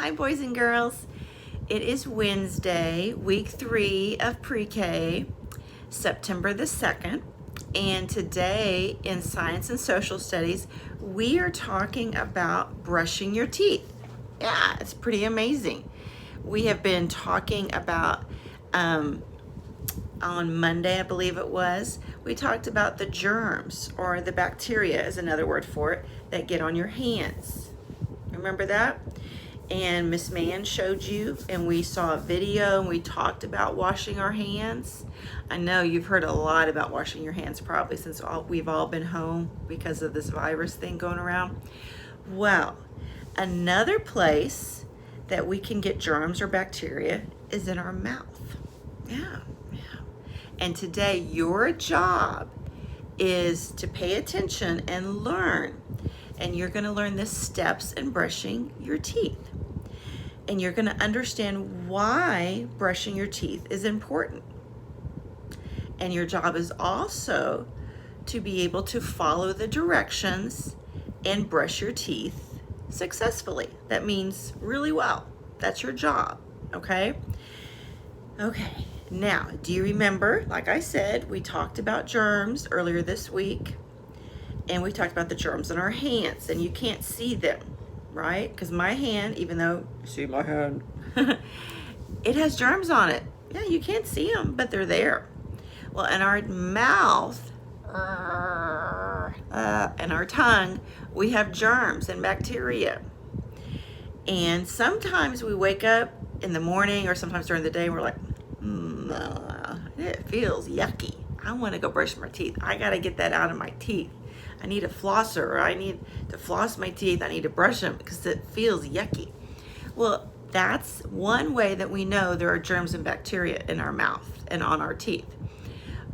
Hi, boys and girls. It is Wednesday, week 3 of pre-K, September the 2nd. And today in Science and Social Studies, we are talking about brushing your teeth. Yeah, it's pretty amazing. We have been talking about, on Monday, I believe it was, we talked about the germs, or the bacteria is another word for it, that get on your hands. Remember that? And Miss Mann showed you, and we saw a video, and we talked about washing our hands. I know you've heard a lot about washing your hands probably since we've all been home because of this virus thing going around. Well, another place that we can get germs or bacteria is in our mouth. Yeah. And today your job is to pay attention and learn. And you're going to learn the steps in brushing your teeth. And you're going to understand why brushing your teeth is important. And your job is also to be able to follow the directions and brush your teeth successfully. That means really well. That's your job, okay? Okay, now, do you remember, like I said, we talked about germs earlier this week. And we talked about the germs in our hands, and you can't see them, right? Because my hand, even though, see my hand, it has germs on it. Yeah, you can't see them, but they're there. Well, in our mouth and our tongue, we have germs and bacteria. And sometimes we wake up in the morning or sometimes during the day, and we're like, it feels yucky. I want to go brush my teeth. I got to get that out of my teeth. I need a flosser, or I need to floss my teeth. I need to brush them because it feels yucky. Well, that's one way that we know there are germs and bacteria in our mouth and on our teeth.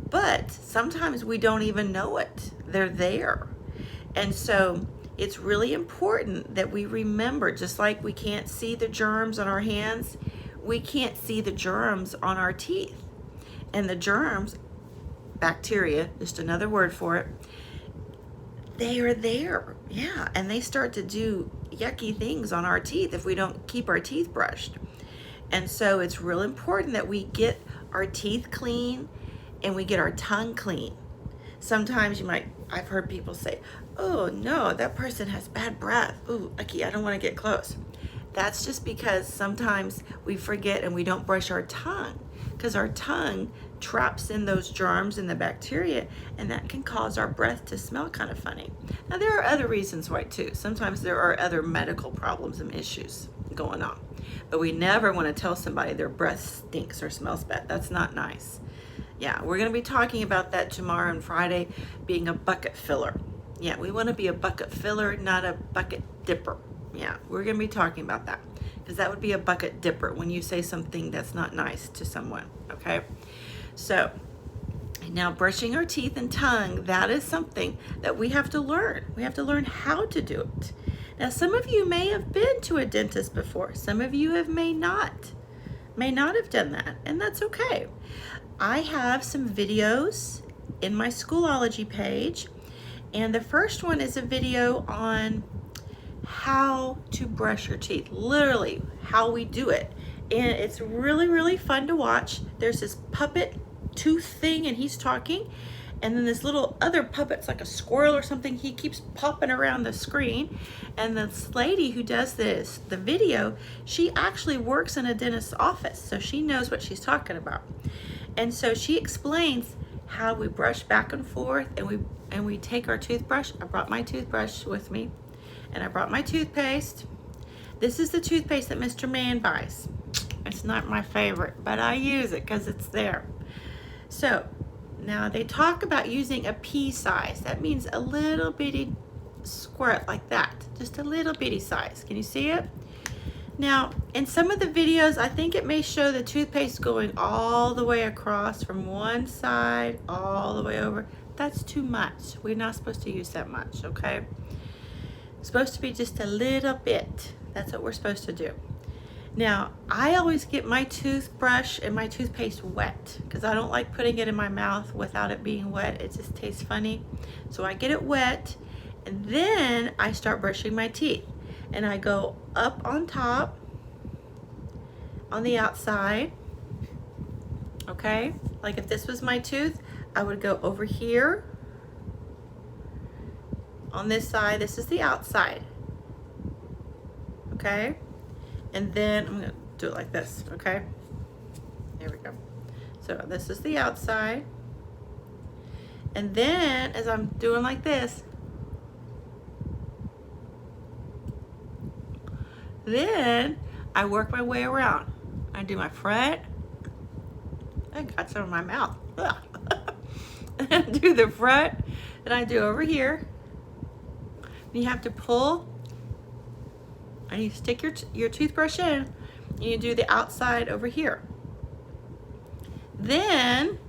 But sometimes we don't even know it. They're there. And so it's really important that we remember, just like we can't see the germs on our hands, we can't see the germs on our teeth. And the germs, bacteria, just another word for it, they are there, yeah, and they start to do yucky things on our teeth if we don't keep our teeth brushed. And so it's real important that we get our teeth clean and we get our tongue clean. Sometimes I've heard people say, oh no, that person has bad breath. Ooh, yucky, I don't want to get close. That's just because sometimes we forget and we don't brush our tongue, because our tongue traps in those germs and the bacteria, and that can cause our breath to smell kind of funny. Now, there are other reasons why too. Sometimes there are other medical problems and issues going on, but we never want to tell somebody their breath stinks or smells bad. That's not nice. Yeah, we're going to be talking about that tomorrow and Friday, being a bucket filler. Yeah, we want to be a bucket filler, not a bucket dipper. Yeah, we're going to be talking about that, because that would be a bucket dipper when you say something that's not nice to someone, okay? So now brushing our teeth and tongue, that is something that we have to learn. We have to learn how to do it. Now, some of you may have been to a dentist before. Some of you may not have done that, and that's okay. I have some videos in my Schoolology page, and the first one is a video on how to brush your teeth, literally how we do it. And it's really, really fun to watch. There's this puppet tooth thing, and he's talking, and then this little other puppet's like a squirrel or something. He keeps popping around the screen, and this lady who does the video, she actually works in a dentist's office, so she knows what she's talking about. And so she explains how we brush back and forth, and we take our toothbrush. I brought my toothbrush with me, and I brought my toothpaste. This is the toothpaste that Mr. Mann buys. It's not my favorite, but I use it because it's there. So now they talk about using a pea size. That means a little bitty squirt like that, just a little bitty size. Can you see it? Now, in some of the videos, I think it may show the toothpaste going all the way across from one side all the way over. That's too much. We're not supposed to use that much, okay? It's supposed to be just a little bit. That's what we're supposed to do. Now, I always get my toothbrush and my toothpaste wet because I don't like putting it in my mouth without it being wet. It just tastes funny. So I get it wet, and then I start brushing my teeth. And I go up on top on the outside, okay? Like if this was my tooth, I would go over here on this side. This is the outside, okay? And then I'm gonna do it like this, okay? There we go. So this is the outside. And then as I'm doing like this, then I work my way around. I do my front. I got some in my mouth. And I do the front, and I do over here. You have to pull, and you stick your toothbrush in, and you do the outside over here. Then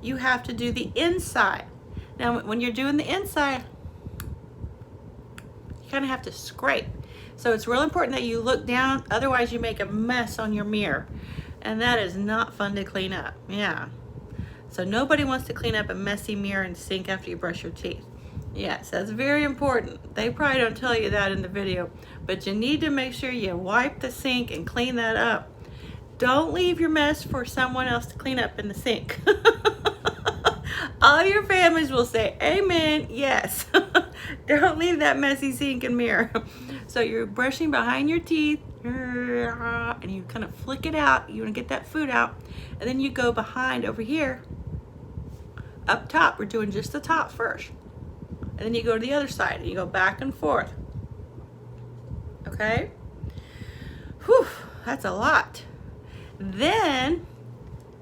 you have to do the inside. Now, when you're doing the inside, you kind of have to scrape. So it's real important that you look down, otherwise you make a mess on your mirror. And that is not fun to clean up, yeah. So nobody wants to clean up a messy mirror and sink after you brush your teeth. Yes, that's very important. They probably don't tell you that in the video, but you need to make sure you wipe the sink and clean that up. Don't leave your mess for someone else to clean up in the sink. All your families will say, amen, yes. Don't leave that messy sink and mirror. So you're brushing behind your teeth, and you kind of flick it out. You want to get that food out. And then you go behind over here, up top. We're doing just the top first. And then you go to the other side, and you go back and forth. Okay? Whew, that's a lot. Then,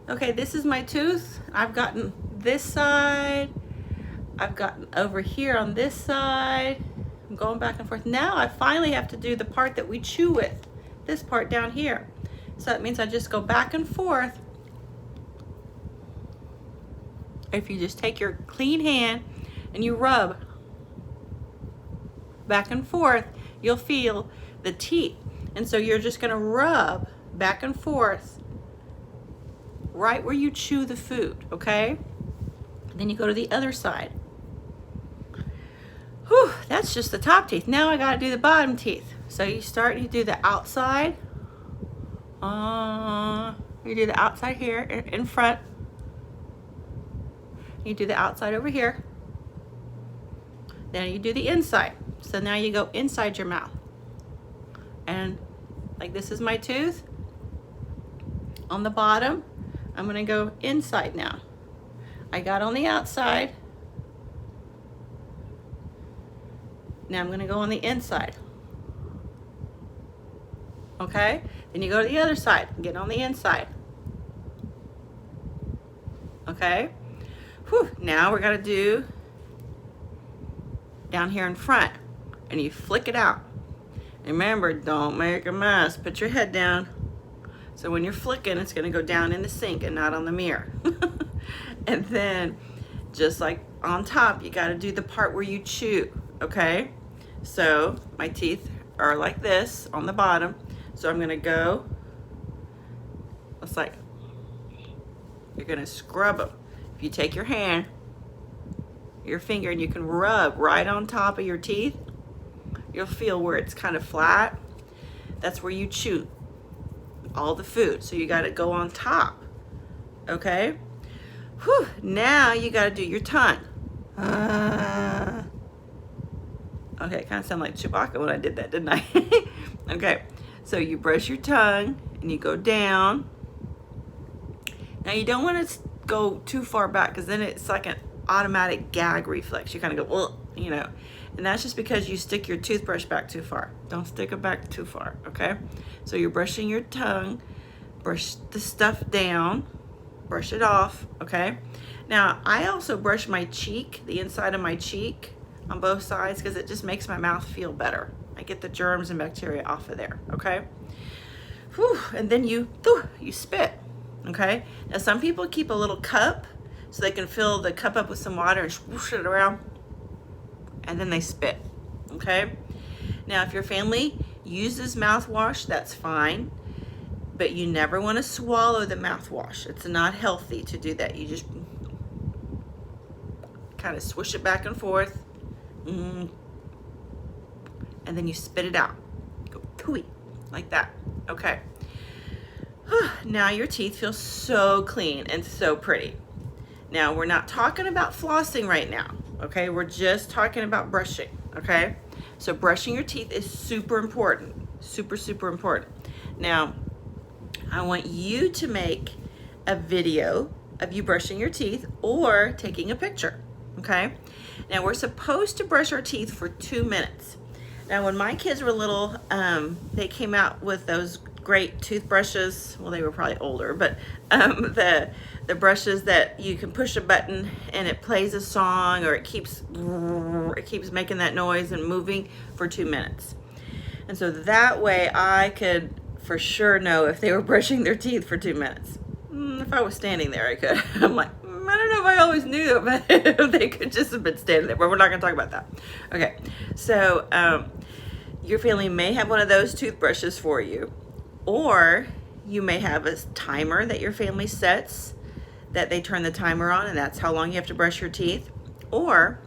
okay, this is my tooth. I've gotten this side. I've gotten over here on this side. I'm going back and forth. Now I finally have to do the part that we chew with. This part down here. So that means I just go back and forth. If you just take your clean hand and you rub back and forth, you'll feel the teeth. And so you're just gonna rub back and forth right where you chew the food, okay? Then you go to the other side. Whew, that's just the top teeth. Now I gotta do the bottom teeth. So you start, you do the outside. You do the outside here in front. You do the outside over here. Then you do the inside. So now you go inside your mouth. And like this is my tooth. On the bottom, I'm gonna go inside now. I got on the outside. Now I'm gonna go on the inside. Okay? Then you go to the other side and get on the inside. Okay? Whew, now we're gonna do down here in front. And you flick it out. And remember, don't make a mess. Put your head down. So when you're flicking, it's gonna go down in the sink and not on the mirror. And then, just like on top, you gotta do the part where you chew, okay? So my teeth are like this on the bottom. So I'm gonna go, it's like, you're gonna scrub them. If you take your hand, your finger, and you can rub right on top of your teeth, you'll feel where it's kind of flat. That's where you chew all the food. So you gotta go on top, okay? Whew, now you gotta do your tongue. Okay, it kind of sounded like Chewbacca when I did that, didn't I? Okay, so you brush your tongue and you go down. Now you don't want to go too far back because then it's like an automatic gag reflex. You kind of go, ugh, you know, and that's just because you stick your toothbrush back too far. Don't stick it back too far, okay? So you're brushing your tongue, brush the stuff down, brush it off, okay? Now, I also brush my cheek, the inside of my cheek on both sides because it just makes my mouth feel better. I get the germs and bacteria off of there, okay? Whew, and then you spit, okay? Now, some people keep a little cup so they can fill the cup up with some water and swoosh it around, and then they spit, okay? Now, if your family uses mouthwash, that's fine, but you never want to swallow the mouthwash. It's not healthy to do that. You just kind of swish it back and forth, and then you spit it out. Go pooey, like that, okay? Now your teeth feel so clean and so pretty. Now we're not talking about flossing right now, okay? We're just talking about brushing, okay? So brushing your teeth is super important, super, super important. Now, I want you to make a video of you brushing your teeth or taking a picture, okay? Now we're supposed to brush our teeth for 2 minutes. Now when my kids were little, they came out with those great toothbrushes. Well, they were probably older, but the brushes that you can push a button and it plays a song, or it keeps making that noise and moving for 2 minutes. And so that way I could for sure know if they were brushing their teeth for 2 minutes. If I was standing there, I could. I'm like, I don't know if I always knew, but they could just have been standing there, but we're not gonna talk about that. Okay, so your family may have one of those toothbrushes for you, or you may have a timer that your family sets, that they turn the timer on and that's how long you have to brush your teeth. Or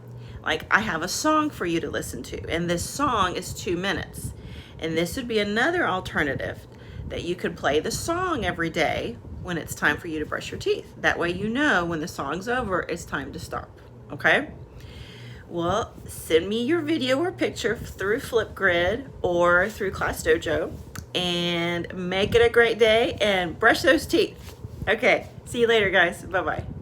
like I have a song for you to listen to, and this song is 2 minutes. And this would be another alternative, that you could play the song every day when it's time for you to brush your teeth. That way you know when the song's over, it's time to stop, okay? Well, send me your video or picture through Flipgrid or through Class Dojo, and make it a great day and brush those teeth. Okay, see you later, guys. Bye-bye.